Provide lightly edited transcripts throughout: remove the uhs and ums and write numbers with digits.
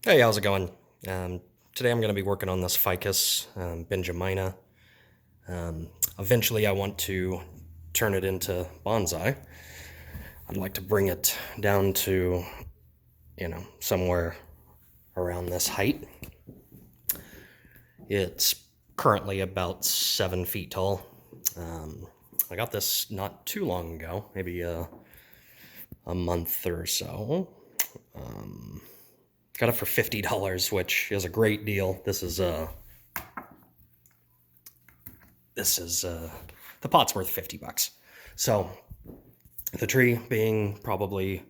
Hey, how's it going? Today I'm going to be working on this Ficus Benjamina. Eventually I want to turn it into bonsai. I'd like to bring it down to, somewhere around this height. It's currently about 7 feet tall. I got this not too long ago, maybe a month or so. Got it for $50, which is a great deal. The pot's worth $50. So the tree being probably,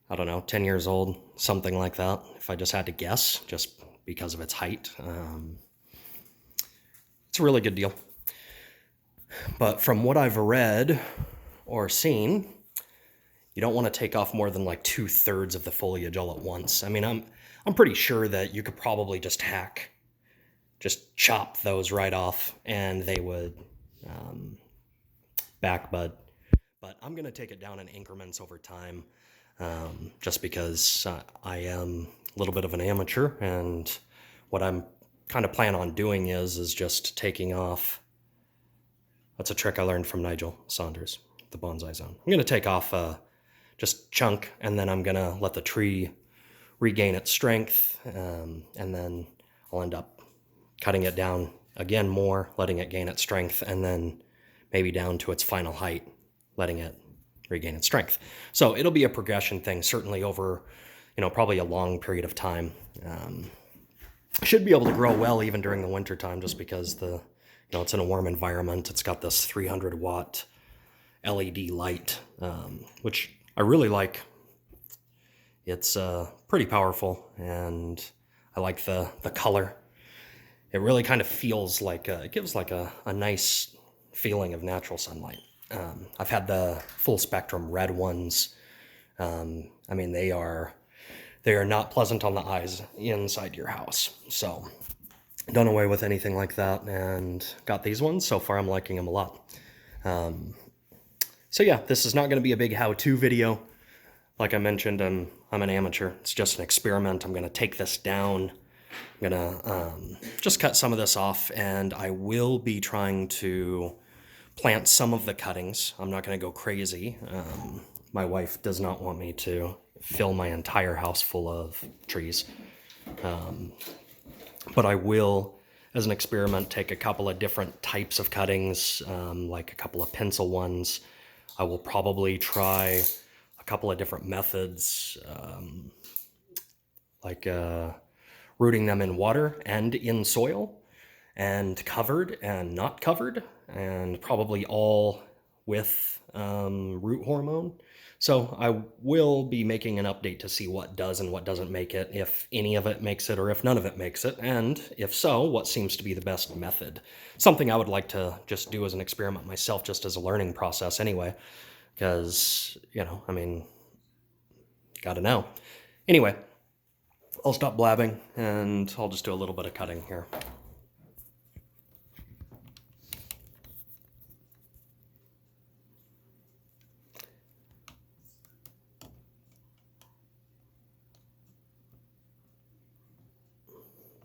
I don't know, 10 years old, something like that, if I just had to guess, just because of its height. It's a really good deal. But from what I've read or seen, you don't want to take off more than like 2/3 of the foliage all at once. I mean, I'm pretty sure that you could probably just chop those right off and they would back bud. But I'm going to take it down in increments over time, just because I am a little bit of an amateur, and what I'm kind of plan on doing is just taking off. That's a trick I learned from Nigel Saunders, the Bonsai Zone. I'm going to take off just chunk, and then I'm going to let the tree regain its strength, and then I'll end up cutting it down again more, letting it gain its strength, and then maybe down to its final height, letting it regain its strength. So it'll be a progression thing, certainly over, probably a long period of time. Should be able to grow well even during the winter time, just because it's in a warm environment. It's got this 300-watt LED light, which I really like. It's pretty powerful, and I like the color. It really kind of feels like it gives like a nice feeling of natural sunlight. I've had the full spectrum red ones. I mean, they are not pleasant on the eyes inside your house. So done away with anything like that and got these ones. So far, I'm liking them a lot. So yeah, this is not going to be a big how-to video. Like I mentioned, I'm an amateur. It's just an experiment. I'm going to take this down. I'm going to just cut some of this off, and I will be trying to plant some of the cuttings. I'm not going to go crazy. My wife does not want me to fill my entire house full of trees. But I will, as an experiment, take a couple of different types of cuttings, like a couple of pencil ones. I will probably try a couple of different methods, like rooting them in water and in soil, and covered and not covered, and probably all with root hormone. So I will be making an update to see what does and what doesn't make it, if any of it makes it or if none of it makes it, and if so, what seems to be the best method. Something I would like to just do as an experiment myself, just as a learning process anyway, because, gotta know. Anyway, I'll stop blabbing, and I'll just do a little bit of cutting here.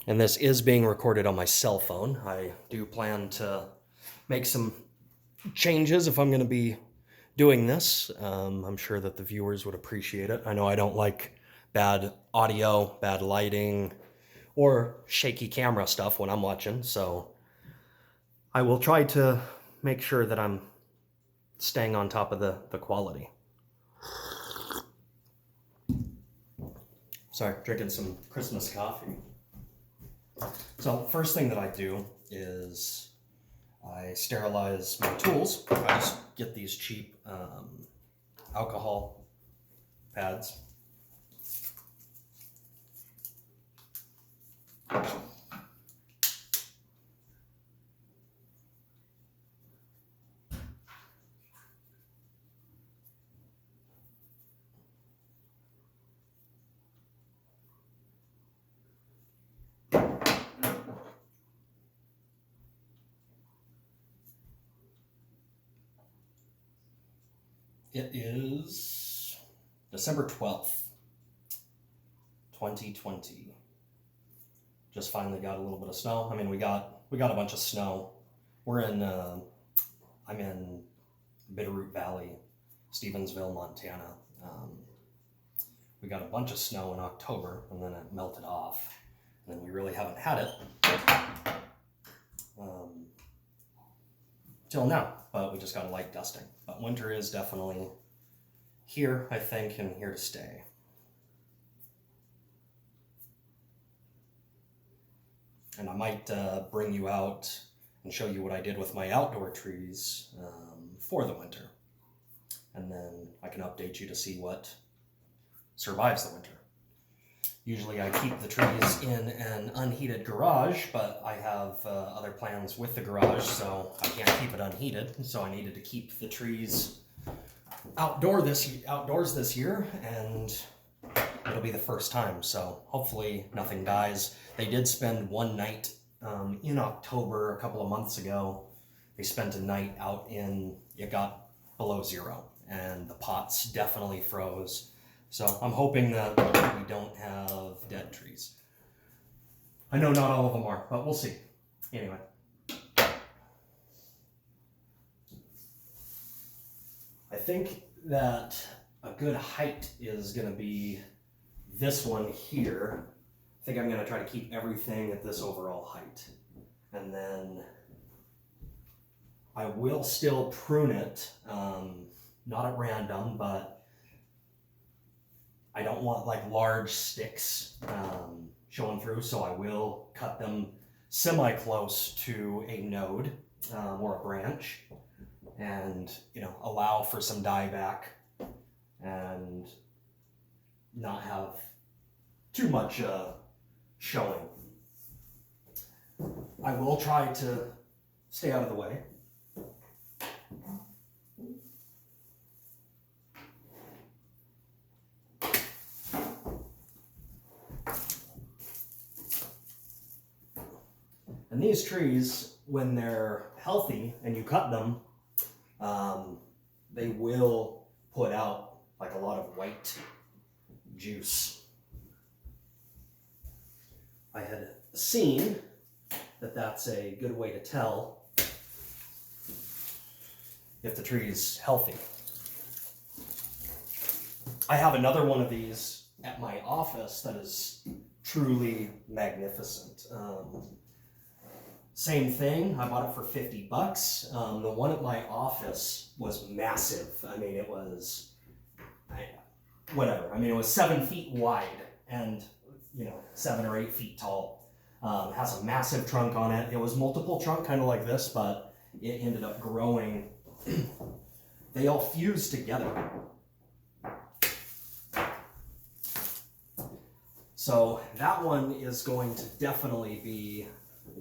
And this is being recorded on my cell phone. I do plan to make some changes if I'm going to be doing this. I'm sure that the viewers would appreciate it. I know I don't like bad audio, bad lighting, or shaky camera stuff when I'm watching, so I will try to make sure that I'm staying on top of the quality. Sorry, drinking some Christmas coffee. So first thing that I do is I sterilize my tools. I just get these cheap alcohol pads. It is December 12th, 2020. Just finally got a little bit of snow. I mean, we got a bunch of snow. We're in, I'm in Bitterroot Valley, Stevensville, Montana. We got a bunch of snow in October, and then it melted off. And then we really haven't had it till now, but we just got a light dusting. But winter is definitely here, I think, and here to stay. And I might bring you out and show you what I did with my outdoor trees for the winter. And then I can update you to see what survives the winter. Usually I keep the trees in an unheated garage, but I have other plans with the garage, so I can't keep it unheated. So I needed to keep the trees outdoors this year, and it'll be the first time. So hopefully nothing dies. They did spend one night in October a couple of months ago. They spent a night out it got below zero, and the pots definitely froze. So I'm hoping that we don't have dead trees. I know not all of them are, but we'll see. Anyway. I think that a good height is going to be this one here. I think I'm going to try to keep everything at this overall height. And then I will still prune it, not at random, but I don't want like large sticks showing through, so I will cut them semi-close to a node or a branch, and allow for some dieback and not have too much showing. I will try to stay out of the way. And these trees, when they're healthy and you cut them, they will put out like a lot of white juice. I had seen that that's a good way to tell if the tree is healthy. I have another one of these at my office that is truly magnificent. Same thing, I bought it for $50. The one at my office was massive. I mean, it was, whatever. I mean, it was 7 feet wide and, 7 or 8 feet tall. It has a massive trunk on it. It was multiple trunk, kind of like this, but it ended up growing. They all fused together. So that one is going to definitely be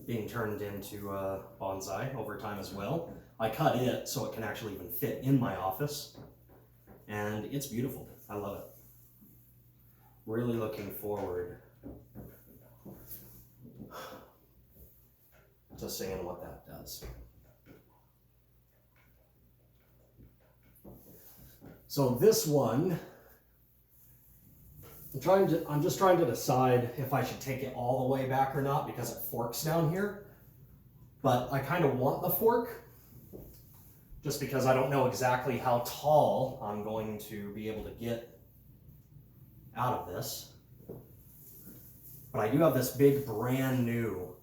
being turned into a bonsai over time as well. I cut it so it can actually even fit in my office, and it's beautiful. I love it. Really looking forward to seeing what that does. So this one, I'm just trying to decide if I should take it all the way back or not, because it forks down here. But I kind of want the fork, just because I don't know exactly how tall I'm going to be able to get out of this. But I do have this big brand new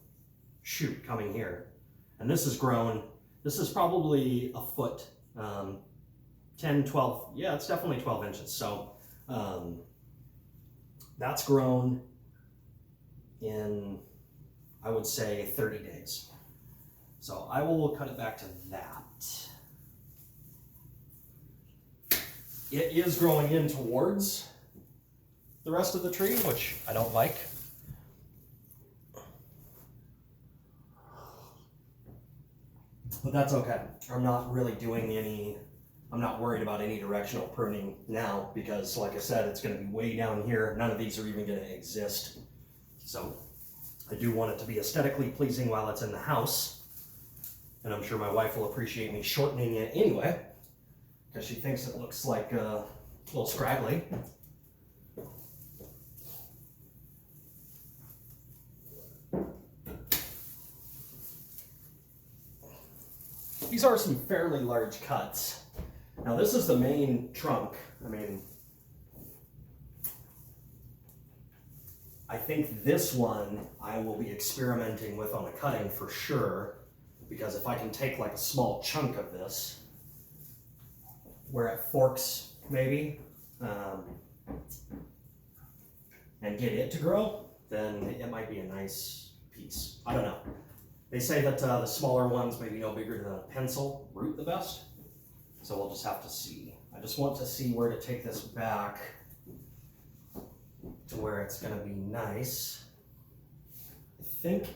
shoot coming here. And this has grown, this is probably a foot, 10, 12, yeah, it's definitely 12 inches. So, that's grown in, I would say, 30 days. So I will cut it back to that. It is growing in towards the rest of the tree, which I don't like. But that's okay. I'm not really doing I'm not worried about any directional pruning now, because like I said, it's going to be way down here. None of these are even going to exist. So I do want it to be aesthetically pleasing while it's in the house. And I'm sure my wife will appreciate me shortening it anyway, because she thinks it looks like a little scraggly. these are some fairly large cuts. Now this is the main trunk. I mean, I think this one I will be experimenting with on a cutting for sure, because if I can take like a small chunk of this, where it forks maybe, and get it to grow, then it might be a nice piece. I don't know. They say that the smaller ones, maybe no bigger than a pencil, root the best. So we'll just have to see. I just want to see where to take this back to where it's going to be nice. I think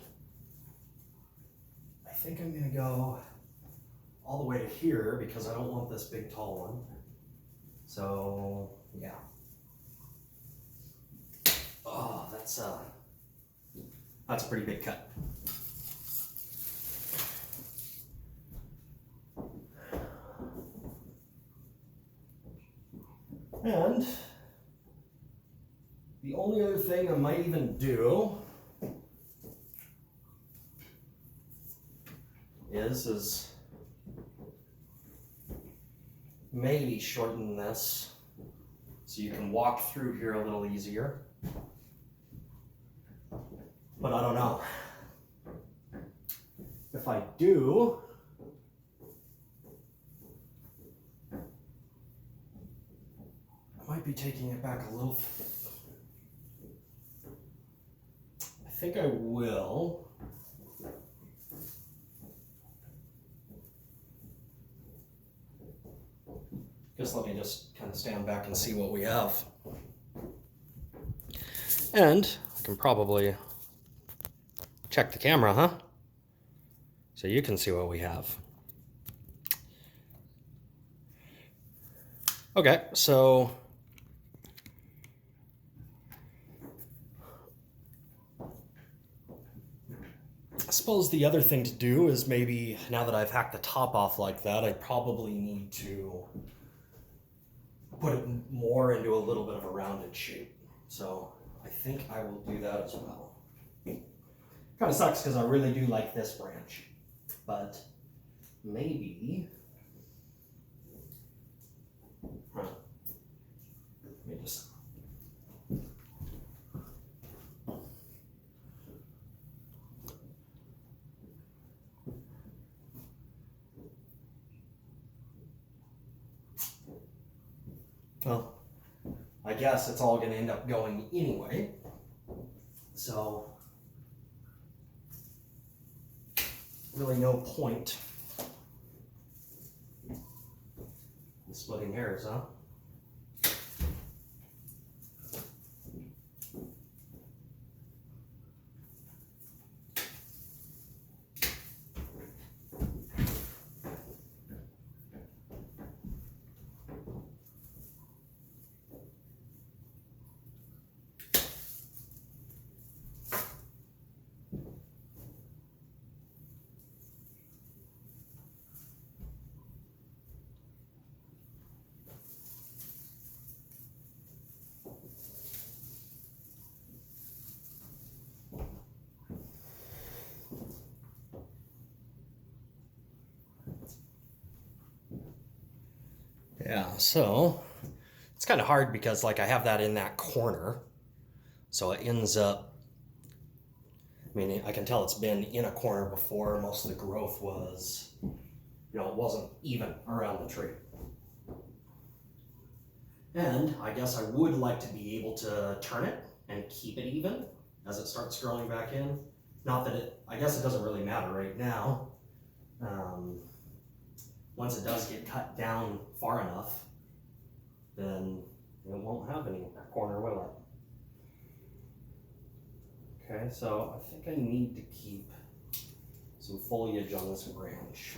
I'm going to go all the way to here because I don't want this big tall one. So yeah. Oh, that's a pretty big cut. And the only other thing I might even do is maybe shorten this so you can walk through here a little easier. But I don't know. If I do, I might be taking it back a little. I think I will. Let me just kind of stand back and see what we have. And I can probably check the camera, huh? So you can see what we have. Okay, so I suppose the other thing to do is maybe, now that I've hacked the top off like that, I probably need to put it more into a little bit of a rounded shape. So I think I will do that as well. Kind of sucks because I really do like this branch, but maybe, let me just, well, I guess it's all going to end up going anyway. So, really no point in splitting hairs, huh? Yeah, so it's kind of hard because like I have that in that corner, so it ends up, I mean, I can tell it's been in a corner before. Most of the growth was, you know, it wasn't even around the tree. And I guess I would like to be able to turn it and keep it even as it starts growing back in. Not that it, I guess it doesn't really matter right now. Once it does get cut down far enough, then it won't have any corner, will it? Okay, so I think I need to keep some foliage on this branch.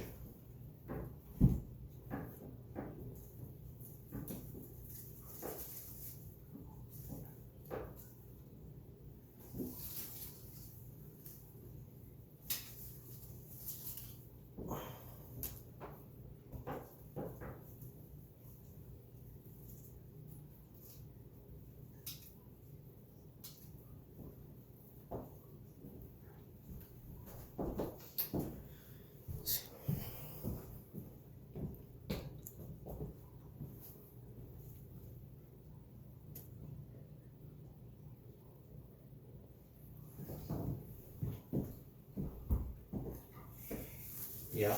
Yeah.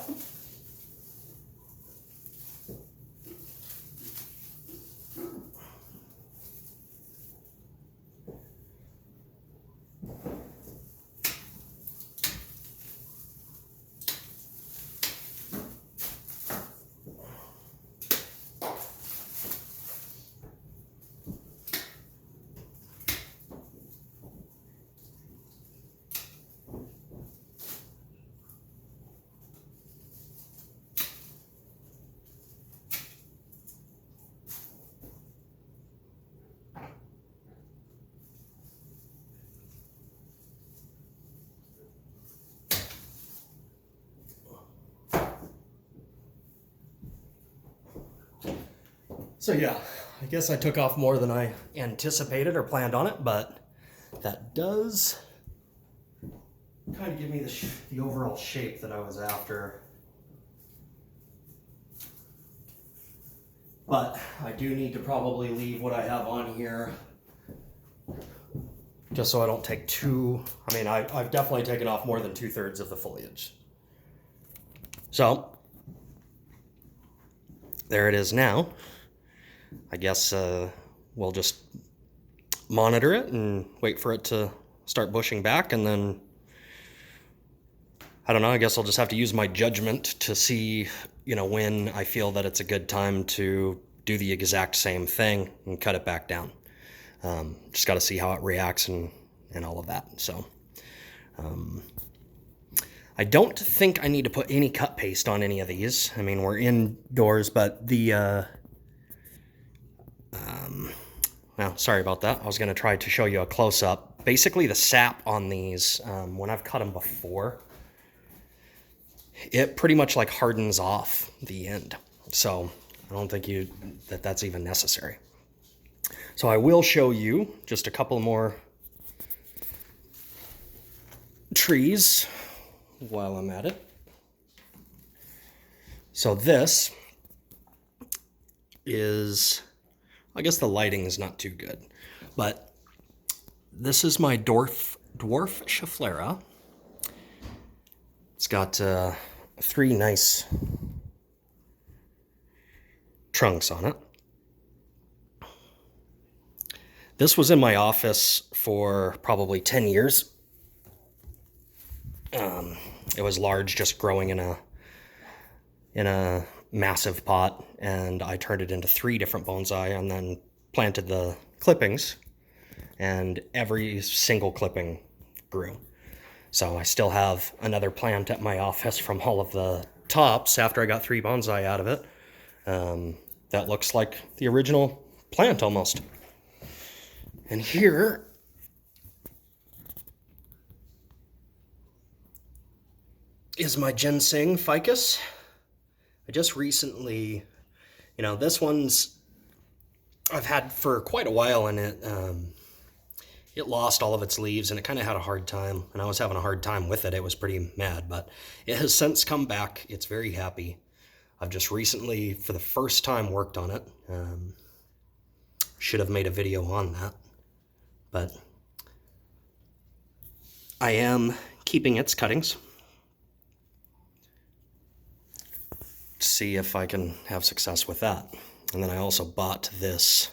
So yeah, I guess I took off more than I anticipated or planned on it, but that does kind of give me the overall shape that I was after. But I do need to probably leave what I have on here just so I don't take I've definitely taken off more than 2/3 of the foliage. So there it is now. I guess we'll just monitor it and wait for it to start bushing back, and then I don't know, I guess I'll just have to use my judgment to see, when I feel that it's a good time to do the exact same thing and cut it back down. Just got to see how it reacts and all of that. So I don't think I need to put any cut paste on any of these. I mean, we're indoors, but well, sorry about that. I was going to try to show you a close-up. Basically, the sap on these, when I've cut them before, it pretty much like hardens off the end. So I don't think that's even necessary. So I will show you just a couple more trees while I'm at it. So this is, I guess the lighting is not too good, but this is my dwarf Schefflera. It's got 3 nice trunks on it. This was in my office for probably 10 years. It was large, just growing in a massive pot, and I turned it into 3 different bonsai and then planted the clippings, and every single clipping grew. So I still have another plant at my office from all of the tops after I got 3 bonsai out of it. That looks like the original plant almost. And here is my ginseng ficus. I just recently, this one's I've had for quite a while, and it lost all of its leaves, and it kind of had a hard time, and I was having a hard time with it. It was pretty mad, but it has since come back. It's very happy. I've just recently, for the first time, worked on it. Should have made a video on that, but I am keeping its cuttings to see if I can have success with that. And then I also bought this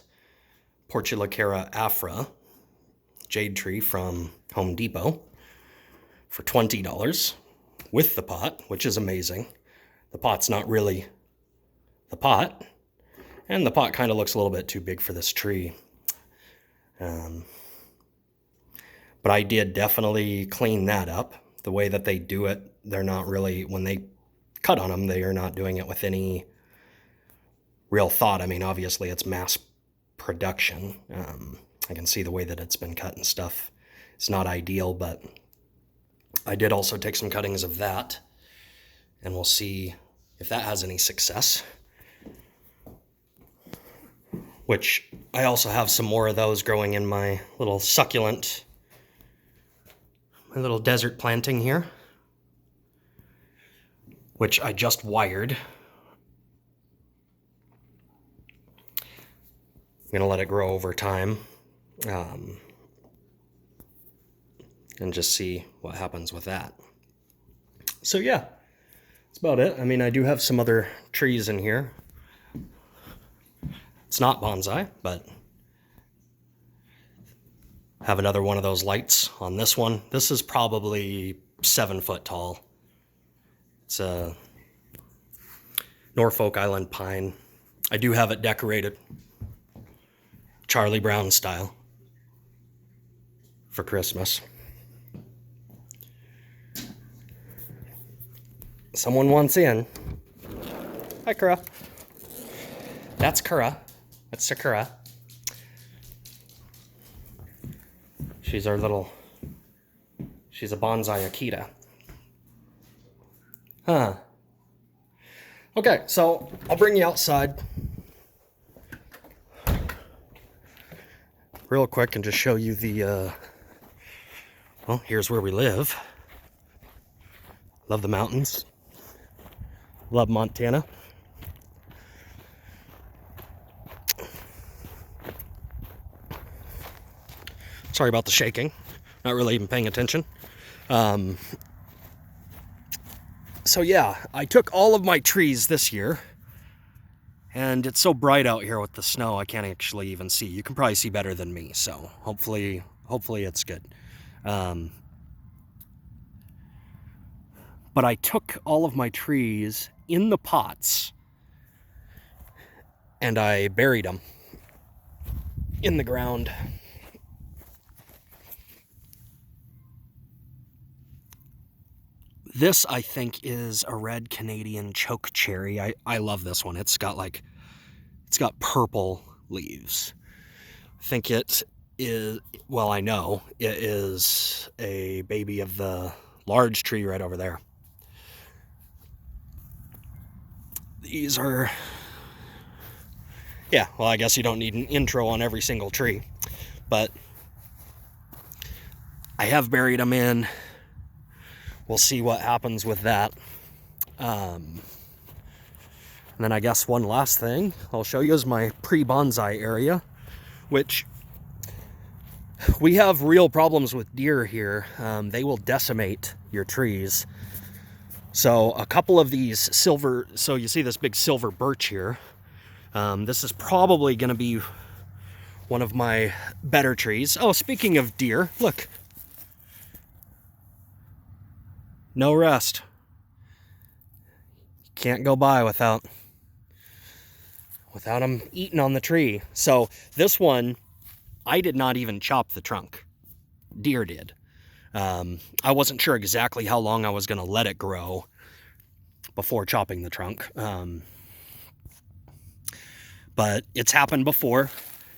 Portulacara afra jade tree from Home Depot for $20 with the pot, which is amazing. The pot's not really the pot, and the pot kind of looks a little bit too big for this tree. But I did definitely clean that up. The way that they do it, they're not really, when they cut on them, they are not doing it with any real thought. I mean, obviously it's mass production. I can see the way that it's been cut and stuff. It's not ideal, but I did also take some cuttings of that, and we'll see if that has any success. Which I also have some more of those growing in my little succulent, my little desert planting here, which I just wired. I'm gonna let it grow over time, and just see what happens with that. So yeah, that's about it. I mean, I do have some other trees in here. It's not bonsai, but I have another one of those lights on this one. This is probably 7 foot tall. It's a Norfolk Island pine. I do have it decorated Charlie Brown style for Christmas. Someone wants in. Hi, Kura. That's Kura. That's Sakura. She's our little... She's a bonsai Akita. Huh. Okay, so I'll bring you outside real quick and just show you the, well, here's where we live. Love the mountains. Love Montana. Sorry about the shaking. Not really even paying attention. So yeah, I took all of my trees this year, and it's so bright out here with the snow I can't actually even see. You can probably see better than me, so hopefully it's good. But I took all of my trees in the pots and I buried them in the ground. This, I think, is a red Canadian choke cherry. I love this one. It's got purple leaves. I think it is, well, I know it is a baby of the large tree right over there. These are, yeah, well, I guess you don't need an intro on every single tree, but I have buried them in. We'll see what happens with that. And then I guess one last thing I'll show you is my pre-bonsai area, which we have real problems with deer here. They will decimate your trees. So a couple of these silver, so you see this big silver birch here. This is probably going to be one of my better trees. Oh, speaking of deer, look. No rest. Can't go by without them eating on the tree. So this one, I did not even chop the trunk. Deer did. I wasn't sure exactly how long I was going to let it grow before chopping the trunk. But it's happened before.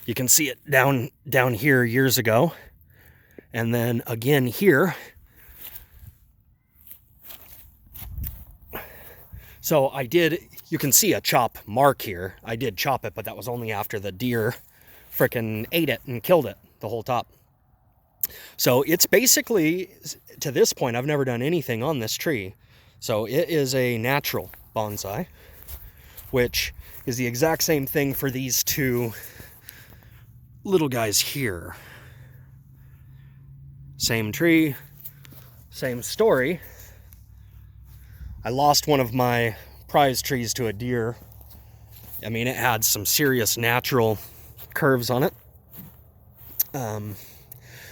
You can see it down here years ago. And then again here. So I did, you can see a chop mark here. I did chop it, but that was only after the deer frickin' ate it and killed it, the whole top. So it's basically, to this point, I've never done anything on this tree. So it is a natural bonsai, which is the exact same thing for these two little guys here. Same tree, same story. I lost one of my prize trees to a deer. I mean, it had some serious natural curves on it.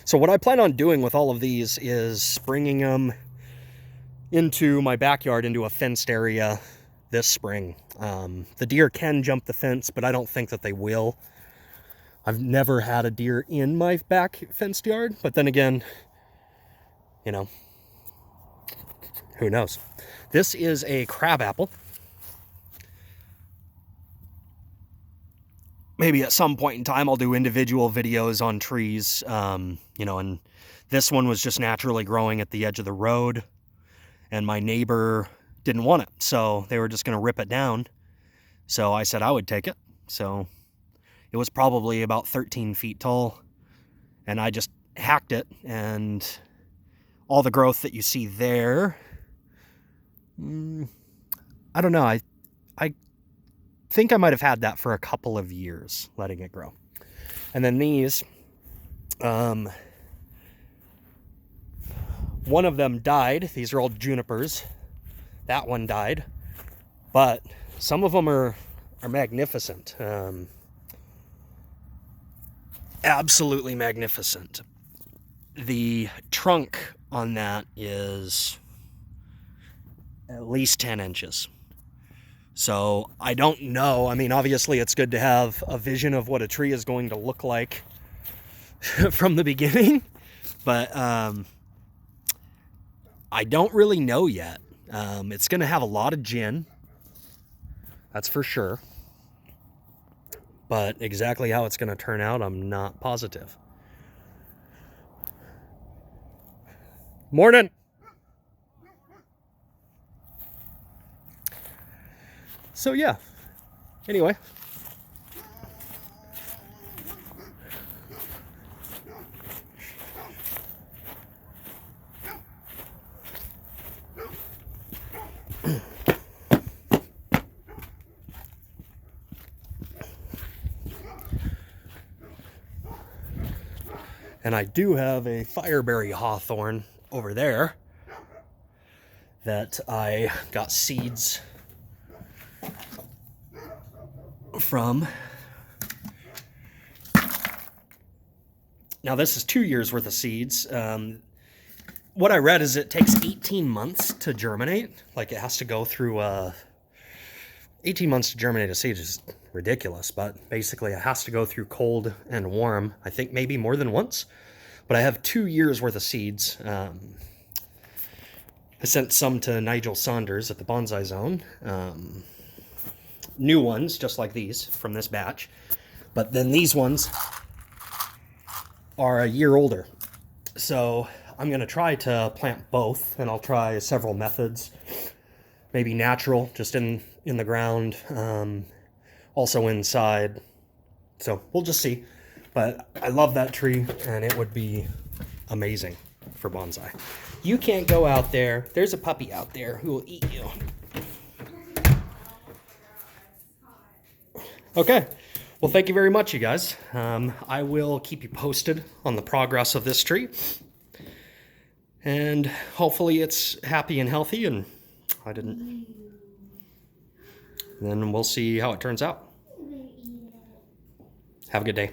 So what I plan on doing with all of these is bringing them into my backyard, into a fenced area this spring. The deer can jump the fence, but I don't think that they will. I've never had a deer in my back fenced yard, but then again, you know, who knows? This is a crabapple. Maybe at some point in time I'll do individual videos on trees, you know, and this one was just naturally growing at the edge of the road, and my neighbor didn't want it, so they were just going to rip it down. So I said I would take it. So it was probably about 13 feet tall, and I just hacked it, and all the growth that you see there, I don't know. I think I might have had that for a couple of years, letting it grow. And then these, one of them died. These are all junipers. That one died. But some of them are magnificent. Absolutely magnificent. The trunk on that is at least 10 inches. So I don't know. I mean, obviously it's good to have a vision of what a tree is going to look like from the beginning, but I don't really know yet. It's going to have a lot of gin, that's for sure. But exactly how it's going to turn out, I'm not positive. Morning! So yeah, anyway. And I do have a fireberry hawthorn over there that I got seeds from. Now this is 2 years worth of seeds. What I read is it takes 18 months to germinate. Like it has to go through 18 months to germinate a seed is ridiculous, but basically it has to go through cold and warm, I think maybe more than once. But I have 2 years worth of seeds. I sent some to Nigel Saunders at the Bonsai Zone. New ones, just like these, from this batch. But then these ones are a year older. So I'm going to try to plant both, and I'll try several methods. Maybe natural, just in the ground, also inside. So we'll just see. But I love that tree, and it would be amazing for bonsai. You can't go out there. There's a puppy out there who will eat you. Okay. Well, thank you very much, you guys. I will keep you posted on the progress of this tree. And hopefully it's happy and healthy, and I didn't. Then we'll see how it turns out. Have a good day.